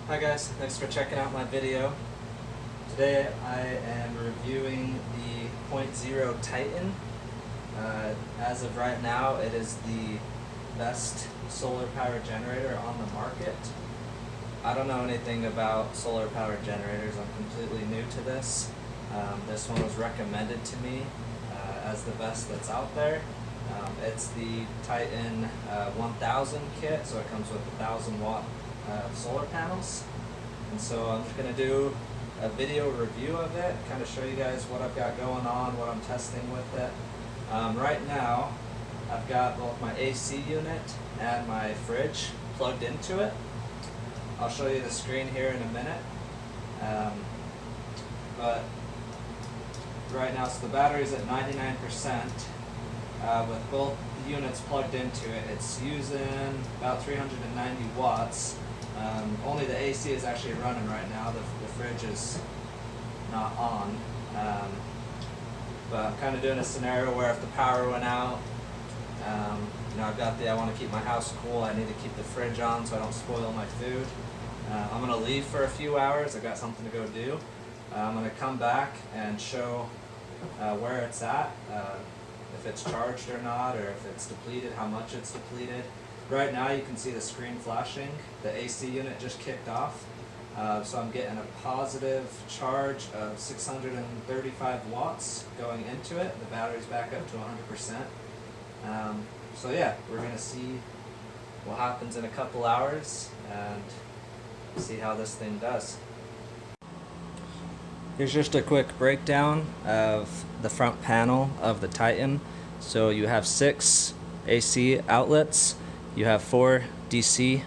Hi guys, thanks for checking out my video. Today I am reviewing the point .0 Titan. As of right now, it is the best solar power generator on the market. I don't know anything about solar power generators. I'm completely new to this. This one was recommended to me as the best that's out there. It's the Titan 1000 kit, so it comes with 1000-watt solar panels. And so I'm just going to do a video review of it, kind of show you guys what I've got going on, what I'm testing with it. Right now, I've got both my AC unit and my fridge plugged into it. I'll show you the screen here in a minute. But right now, so the battery's at 99%. With both the units plugged into it, it's using about 390 watts. Only the AC is actually running right now. The fridge is not on. But I'm kind of doing a scenario where if the power went out, I want to keep my house cool. I need to keep the fridge on so I don't spoil my food. I'm going to leave for a few hours. I've got something to go do. I'm going to come back and show where it's at, if it's charged or not, or if it's depleted, how much it's depleted. Right now you can see the screen flashing. The AC unit just kicked off. So I'm getting a positive charge of 635 watts going into it. The battery's back up to 100%. So yeah, we're going to see what happens in a couple hours and see how this thing does. Here's just a quick breakdown of the front panel of the Titan. So you have 6 AC outlets, you have 4 DC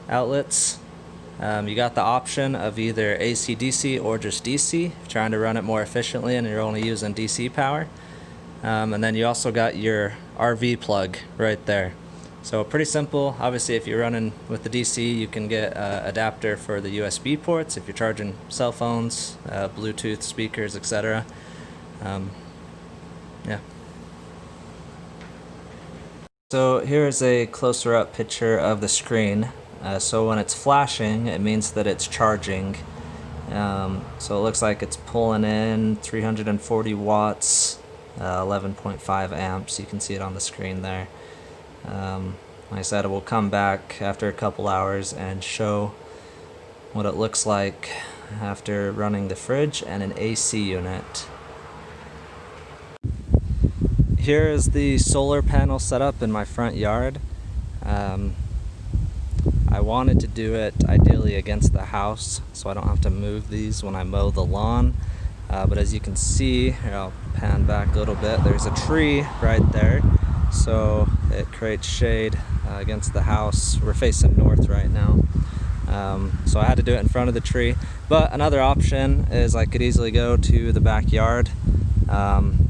outlets. You got the option of either AC/DC or just DC, if you're trying to run it more efficiently and you're only using DC power. And then you also got your RV plug right there. So pretty simple. Obviously, if you're running with the DC, you can get an adapter for the USB ports if you're charging cell phones, Bluetooth speakers, etc. Yeah. So here's a closer up picture of the screen. So when it's flashing, it means that it's charging. So it looks like it's pulling in 340 watts, 11.5 amps. You can see it on the screen there. Like I said, we'll come back after a couple hours and show what it looks like after running the fridge and an AC unit. Here is the solar panel setup in my front yard. I wanted to do it ideally against the house so I don't have to move these when I mow the lawn. But as you can see, here I'll pan back a little bit, there's a tree right there. So it creates shade against the house. We're facing north right now. So I had to do it in front of the tree. But another option is I could easily go to the backyard.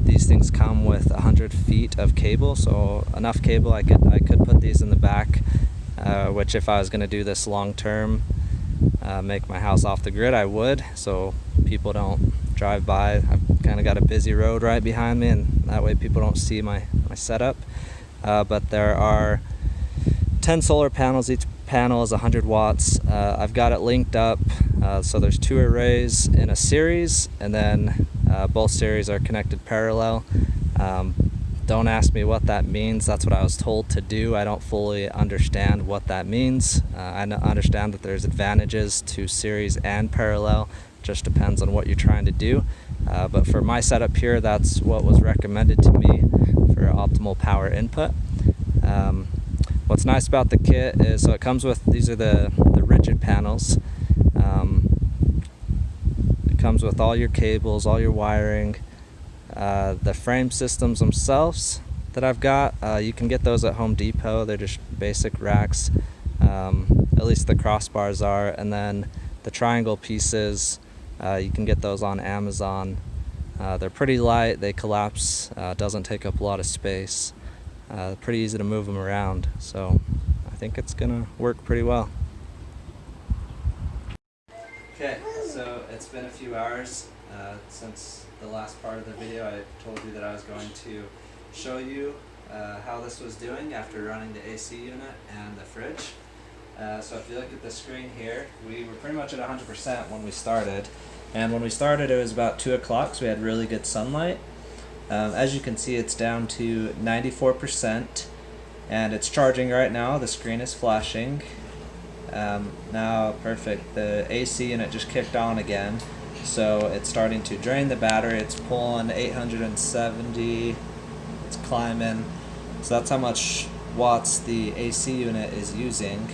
These things come with 100 feet of cable, so enough cable I could put these in the back, which if I was going to do this long term, make my house off the grid, I would, so people don't drive by. I've kind of got a busy road right behind me, and that way people don't see my setup. But there are 10 solar panels. Each panel is 100 watts. I've got it linked up, so there's 2 arrays in a series, and then both series are connected parallel. Don't ask me what that means. That's what I was told to do. I don't fully understand what that means. I understand that there's advantages to series and parallel. Just depends on what you're trying to do. But for my setup here, that's what was recommended to me for optimal power input. What's nice about the kit is, so it comes with, these are the rigid panels. It comes with all your cables, all your wiring. The frame systems themselves that I've got, you can get those at Home Depot. They're just basic racks. At least the crossbars are. And then the triangle pieces, you can get those on Amazon. They're pretty light, they collapse, doesn't take up a lot of space. Pretty easy to move them around, so I think it's gonna work pretty well. Okay, so it's been a few hours since the last part of the video. I told you that I was going to show you how this was doing after running the AC unit and the fridge. So if you look at the screen here, we were pretty much at 100% when we started. And when we started, it was about 2 o'clock, so we had really good sunlight. As you can see, it's down to 94%, and it's charging right now. The screen is flashing. Now, perfect. The AC unit just kicked on again, so it's starting to drain the battery. It's pulling 870. It's climbing. So that's how much watts the AC unit is using.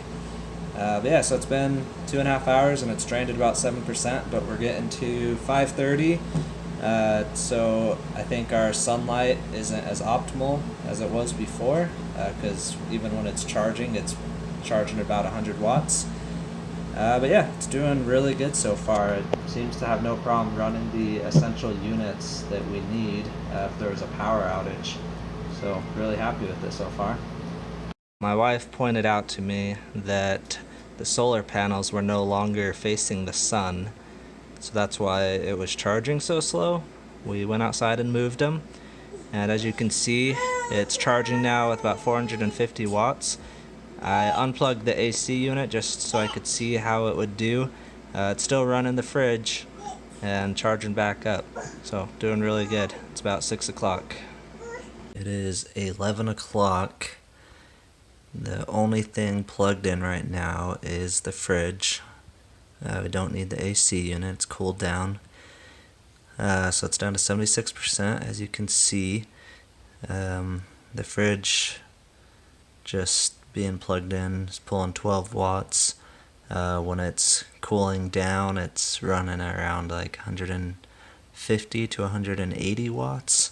But yeah, so it's been 2.5 hours and it's drained at about 7%, but we're getting to 5:30. So I think our sunlight isn't as optimal as it was before, because even when it's charging about 100 watts. But yeah, it's doing really good so far. It seems to have no problem running the essential units that we need if there was a power outage. So really happy with it so far. My wife pointed out to me that the solar panels were no longer facing the sun, so that's why it was charging so slow. We went outside and moved them, and as you can see, it's charging now with about 450 watts. I unplugged the AC unit just so I could see how it would do. It's still running the fridge and charging back up, so doing really good. It's about 6 o'clock. It is 11 o'clock. The only thing plugged in right now is the fridge. We don't need the AC unit, it's cooled down. So it's down to 76%, as you can see. The fridge just being plugged in is pulling 12 watts. When it's cooling down, it's running around like 150 to 180 watts.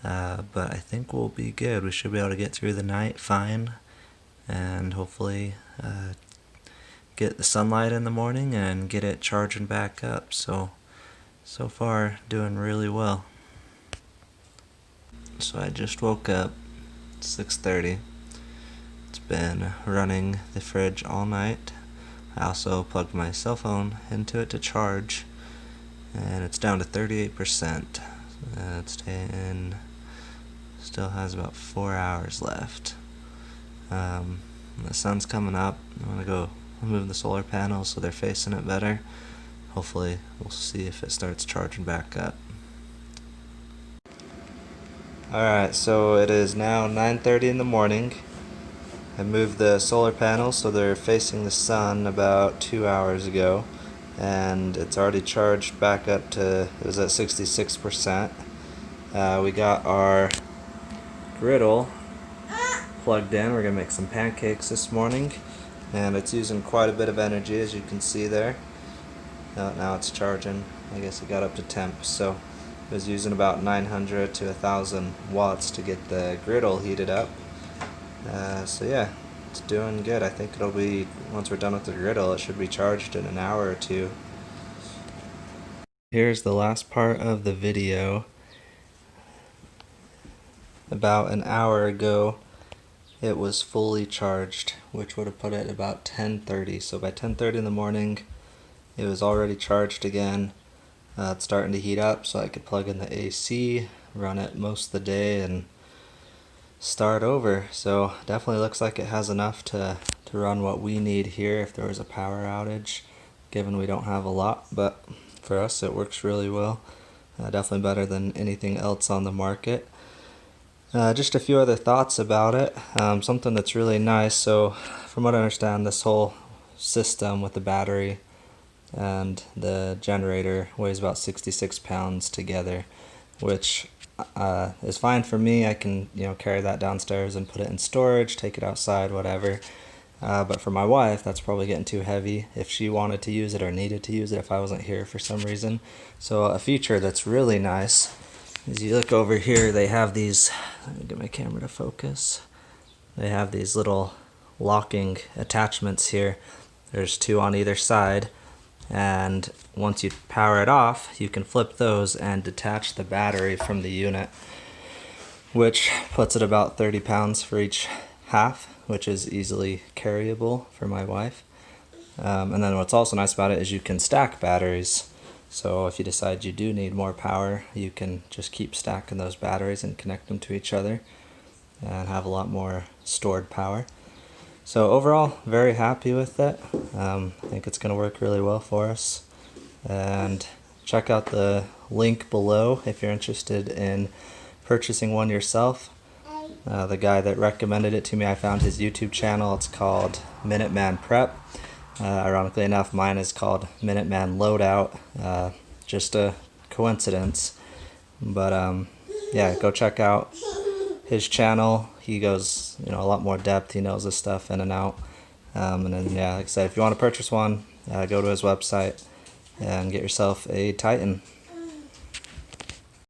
But I think we'll be good. We should be able to get through the night fine, and hopefully get the sunlight in the morning and get it charging back up. So far doing really well. So I just woke up, 6:30. It's been running the fridge all night. I also plugged my cell phone into it to charge, and it's down to 38%. Still has about 4 hours left. The sun's coming up. I'm gonna go move the solar panels so they're facing it better. Hopefully we'll see if it starts charging back up. Alright, so it is now 9:30 in the morning. I moved the solar panels so they're facing the sun about 2 hours ago, and it's already charged back up to, it was at 66%. We got our griddle plugged in. We're gonna make some pancakes this morning, and it's using quite a bit of energy, as you can see there. Now it's charging. I guess it got up to temp, so it was using about 900 to 1,000 watts to get the griddle heated up. So yeah, it's doing good. I think it'll be, once we're done with the griddle, it should be charged in an hour or two. Here's the last part of the video. About an hour ago, it was fully charged, which would have put it about 10:30. So by 10:30 in the morning, it was already charged again. It's starting to heat up, so I could plug in the AC, run it most of the day, and start over. So definitely looks like it has enough to run what we need here if there was a power outage, given we don't have a lot, but for us it works really well. Definitely better than anything else on the market. Just a few other thoughts about it. Something that's really nice, so from what I understand, this whole system with the battery and the generator weighs about 66 pounds together, which is fine for me. I can carry that downstairs and put it in storage, take it outside, whatever. But for my wife, that's probably getting too heavy if she wanted to use it or needed to use it if I wasn't here for some reason. So a feature that's really nice is, you look over here, they have these, let me get my camera to focus. They have these little locking attachments here. There's two on either side, and once you power it off, you can flip those and detach the battery from the unit, which puts it about 30 pounds for each half, which is easily carryable for my wife. And then what's also nice about it is you can stack batteries. So if you decide you do need more power, you can just keep stacking those batteries and connect them to each other and have a lot more stored power. So overall, very happy with it. I think it's going to work really well for us. And check out the link below if you're interested in purchasing one yourself. The guy that recommended it to me, I found his YouTube channel. It's called Minuteman Prep. Ironically enough, mine is called Minuteman Loadout. Just a coincidence. But yeah, go check out his channel. He goes, a lot more depth. He knows this stuff in and out. And then, yeah, like I said, if you want to purchase one, go to his website and get yourself a Titan.